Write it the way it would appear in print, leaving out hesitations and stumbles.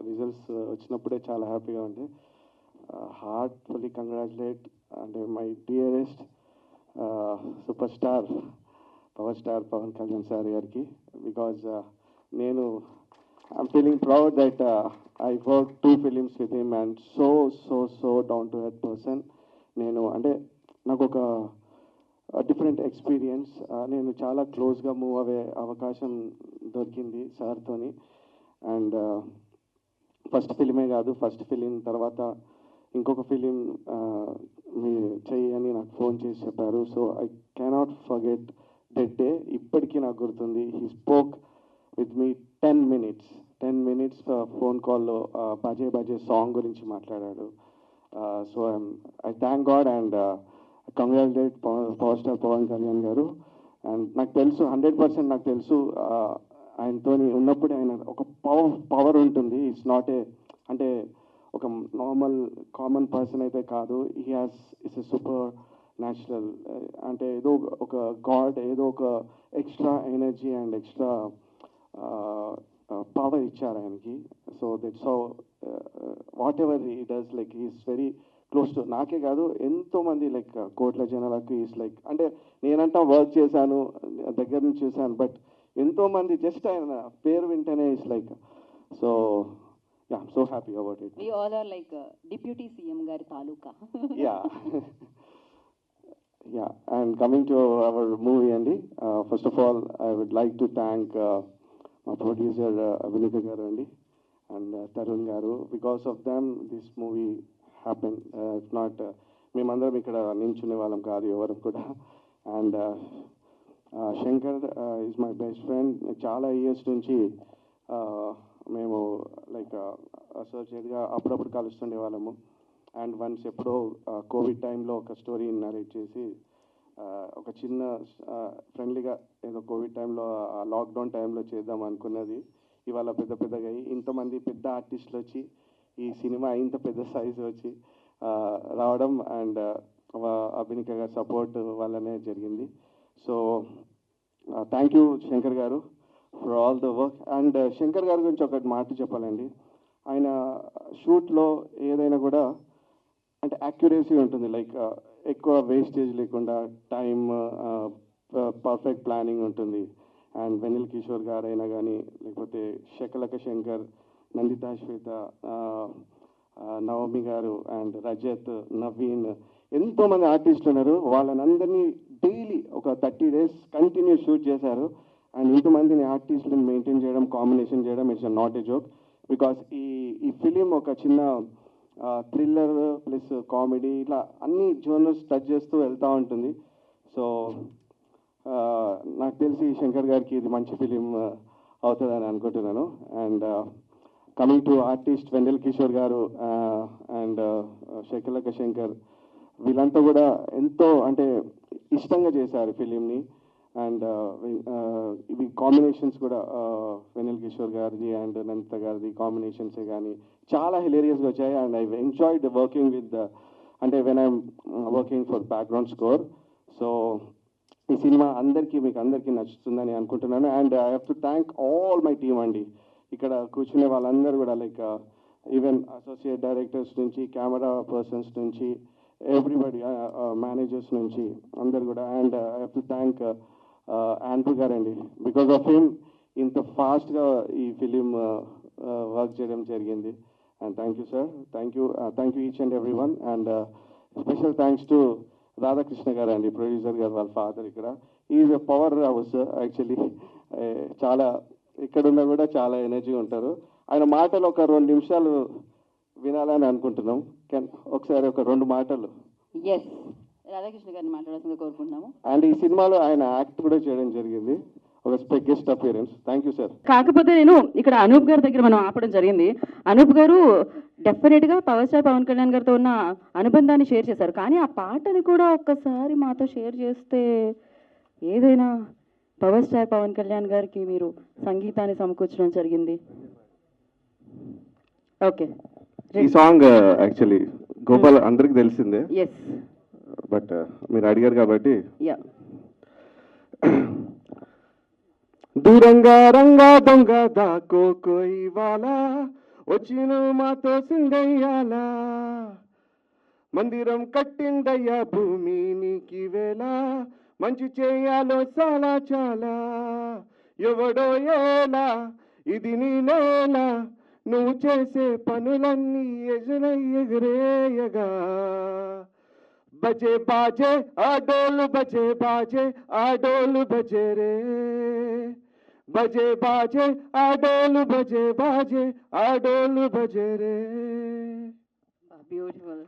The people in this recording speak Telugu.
రిజల్ట్స్ వచ్చినప్పుడే చాలా హ్యాపీగా ఉంది. హార్ట్ఫుల్లీ కంగ్రాచులేట్ అంటే my dearest superstar power star Pawan Kalyan sir గారికి. బికాజ్ నేను I'm feeling proud that I work 2 films with him and so down to earth person. నేను అంటే నాకు ఒక డిఫరెంట్ ఎక్స్పీరియన్స్. నేను చాలా క్లోజ్గా మూవ్ అయ్యే అవకాశం దొరికింది సార్తోని. అండ్ ఫస్ట్ ఫిలిమే కాదు, ఫస్ట్ ఫిలిం తర్వాత ఇంకొక ఫిలిం మీరు చెయ్యని నాకు ఫోన్ చేసి చెప్పారు. So I cannot forget that day. ఇప్పటికీ నాకు గుర్తుంది. He spoke with me 10 minutes phone కాల్లో బజే బజే సాంగ్ గురించి మాట్లాడాడు. So I thank god and congratulate power star Pawan Kalyan garu. And నాకు తెలుసు 100% నాకు తెలుసు ఆయనతో ఉన్నప్పుడు ఆయన ఒక పవర్ ఉంటుంది. ఇట్స్ నాట్ ఏ అంటే ఒక నార్మల్ కామన్ పర్సన్ అయితే కాదు. ఇట్స్ ఎ సూపర్ న్యాచురల్ అంటే ఏదో ఒక గాడ్, ఏదో ఒక extra energy and extra power ఇచ్చారు ఆయనకి. So that's how what ever he does like he's very close to, నాకే కాదు ఎంతోమంది లైక్ కోట్ల జనాలకు ఈస్ లైక్ అంటే నేనంటా వర్క్ చేశాను, దగ్గర నుంచి చూశాను, బట్ ఎంతోమంది జస్ట్ ఆయన పేరు వింటేనే is like. So yeah, I'm so happy about it. We all are like deputy CM గారి తాలూకా. Yeah, and coming to our movie, Andy, first of all, I would like to thank my producer Avinika garu Andy and Tarun garu. Because of them, this movie happened. If not, మేమందరం ఇక్కడ నించునే వాళ్ళం కాదు ఎవరు కూడా. And Shankar is my best friend. చాలా ఇయర్స్ నుంచి మేము లైక్ అసోసియేట్గా అప్పుడప్పుడు కలుస్తుండే వాళ్ళము. అండ్ వన్స్ ఎప్పుడో కోవిడ్ టైంలో ఒక స్టోరీ నరేట్ చేసి ఒక చిన్న ఫ్రెండ్లీగా ఏదో కోవిడ్ టైంలో లాక్డౌన్ టైంలో చేద్దాం అనుకున్నది ఇవాళ పెద్దగా అయ్యి ఇంతమంది పెద్ద ఆర్టిస్టులు వచ్చి ఈ సినిమా ఇంత పెద్ద సైజు వచ్చి రావడం అండ్ అభినిక గారి సపోర్ట్ వల్లనే జరిగింది. సో థ్యాంక్ యూ శంకర్ గారు for all the work. And Shankar గారి గురించి ఒకటి మాట చెప్పాలండి. ఆయన షూట్లో ఏదైనా కూడా అంటే యాక్యురసీ ఉంటుంది. లైక్ ఎక్కువ వేస్టేజ్ లేకుండా టైం పర్ఫెక్ట్ ప్లానింగ్ ఉంటుంది. అండ్ వెనిల్ కిషోర్ గారు అయినా కానీ లేకపోతే శకలక శంకర్, నందితా శ్వేత, నవమి గారు అండ్ రజత్, నవీన్, ఎంతోమంది ఆర్టిస్టులు ఉన్నారు. వాళ్ళనందరినీ డైలీ ఒక 30 days కంటిన్యూ షూట్ చేశారు. అండ్ ఇంతమందిని ఆర్టిస్టులను మెయింటైన్ చేయడం, కాంబినేషన్ చేయడం it's not a joke. Because ఈ ఫిలిం ఒక చిన్న థ్రిల్లర్ ప్లస్ కామెడీ ఇట్లా అన్ని జోనర్స్ టచ్ చేస్తూ వెళ్తూ ఉంటుంది. సో నాకు తెలిసి శంకర్ గారికి ఇది మంచి ఫిలిం అవుతుందని అనుకుంటున్నాను. And coming to artist Vennela Kishore గారు అండ్ శకలక శంకర్, వీళ్ళంతా కూడా ఎంతో అంటే ఇష్టంగా చేశారు ఫిలింని. అండ్ ఇవి కాంబినేషన్స్ కూడా వెనిల్ కిషోర్ గారిది అండ్ నందిత గారిది కాంబినేషన్సే కానీ చాలా హిలేరియస్గా వచ్చాయి. And I enjoyed working with అంటే when I'm working for background score. So ఈ సినిమా మీకు అందరికీ నచ్చుతుందని అనుకుంటున్నాను. And I have to thank all my team అండి. ఇక్కడ కూర్చునే వాళ్ళందరూ కూడా లైక్ ఈవెన్ అసోసియేట్ డైరెక్టర్స్ నుంచి, కెమెరా పర్సన్స్ నుంచి, ఎవ్రీబడి, మేనేజర్స్ నుంచి అందరు కూడా. And I have to thank Andrew గారండి. బికాస్ ఆఫ్ హిమ్ ఇంత ఫాస్ట్గా ఈ ఫిలిం వర్క్ చేయడం జరిగింది. And thank you sir, thank you each and every one. And special thanks to Radhakrishna గారు అండి, ప్రొడ్యూసర్ గారు, వాళ్ళ ఫాదర్. ఇక్కడ is a power house actually. చాలా ఎక్కడున్నా కూడా చాలా ఎనర్జీ ఉంటారు. ఆయన మాటలు ఒక 2 నిమిషాలు వినాలని అనుకుంటున్నాం. ఒకసారి ఒక 2 మాటలు. ఎస్, రాధాకృష్ణ గారిని మాట్లాడాల్సిందిగా కోరుకుంటున్నాము. అండ్ ఈ సినిమాలో ఆయన యాక్ట్ కూడా చేయడం జరిగింది, ఒక guest appearance. Thank you sir. కాకపోతే నేను ఇక్కడ అనూప్ గారి దగ్గర మనం ఆపడం జరిగింది. అనూప్ గారు డెఫినెట్గా పవర్ స్టార్ పవన్ కళ్యాణ్ గారితో ఉన్న అనుబంధాన్ని షేర్ చేశారు. కానీ ఆ పాటని కూడా ఒక్కసారి మాతో షేర్ చేస్తే, ఏదైనా పవర్ స్టార్ పవన్ కళ్యాణ్ గారికి మీరు సంగీతాన్ని సమకూర్చడం జరిగింది. ఓకే, ఈ సాంగ్ యాక్చువల్లీ గోపాల్ అందరికి తెలిసిందే. ఎస్, బట్ మీరు అడిగారు కాబట్టి దూరంగా రంగా దొంగ దాకో కోయి వాలా వచ్చిన మాతో సింగయ్యాలా మందిరం కట్టిందయ్యా భూమి నీకి వేళ మంచి చేయాలో చాలా చాలా ఎవడో ఏలా ఇది నీ నేల నువ్వు చేసే పనులన్నీ ఎగరేయగా బజే బాజే ఆ డోలు బజే బాజే ఆ డోలు బజే రే బజే బాజే ఆ డోలు బజే బాజే ఆ డోలు బజే రే బ్యూటిఫుల్